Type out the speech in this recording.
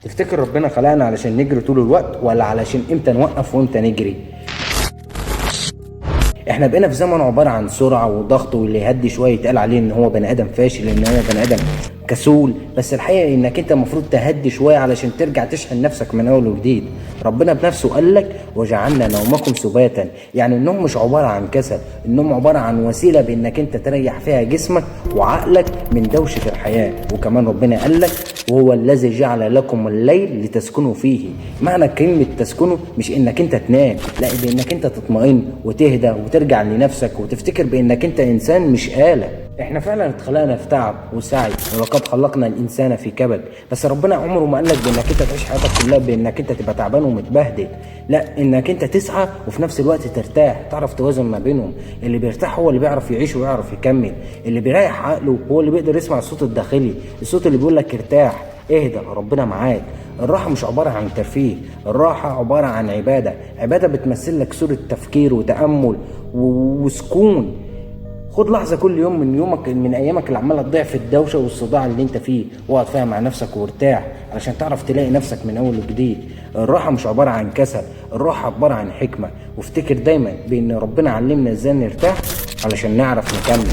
تفتكر ربنا خلقنا علشان نجري طول الوقت ولا علشان امتى نوقف وامتى نجري؟ احنا بقينا في زمن عبارة عن سرعة وضغط، واللي يهدي شوية يتقال عليه ان هو بني ادم فاشل، ان هو بني ادم كسول. بس الحقيقة انك انت المفروض تهدي شوية علشان ترجع تشحن نفسك من اول وجديد. ربنا بنفسه قال لك وجعلنا نومكم سباتا، يعني النوم مش عبارة عن كسل، النوم عبارة عن وسيلة بانك انت تريح فيها جسمك وعقلك من دوشة الحياة. وكمان ربنا قال لك وهو الذي جعل لكم الليل لتسكنوا فيه. معنى كلمة تسكنوا مش انك انت تنام، لا، بانك انت تطمئن وتهدى وترجع لنفسك وتفتكر بانك انت انسان مش آلة. احنا فعلا اتخلقنا في تعب وسعي، ولقد خلقنا الانسان في كبد. بس ربنا عمره ما قالك بانك انت تعيش حياتك كلها بانك انت تبقى تعبان ومتبهدل، لا، انك انت تسعى وفي نفس الوقت ترتاح، تعرف توازن ما بينهم. اللي بيرتاح هو اللي بيعرف يعيش ويعرف يكمل. اللي بيريح عقله هو اللي بيقدر يسمع الصوت الداخلي، الصوت اللي بيقول لك ارتاح، اهدى، ربنا معاك. الراحة مش عبارة عن ترفيه، الراحة عبارة عن عبادة بتمثل لك صورة تفكير وتأمل وسكون. خد لحظة كل يوم من يومك، من أيامك اللي عمالة تضيع في الدوشة والصداع اللي أنت فيه، واقعد فيها مع نفسك وارتاح علشان تعرف تلاقي نفسك من أول وجديد. الراحة مش عبارة عن كسل، الراحة عبارة عن حكمة. وافتكر دايما بأن ربنا علمنا إزاي نرتاح علشان نعرف نكمل.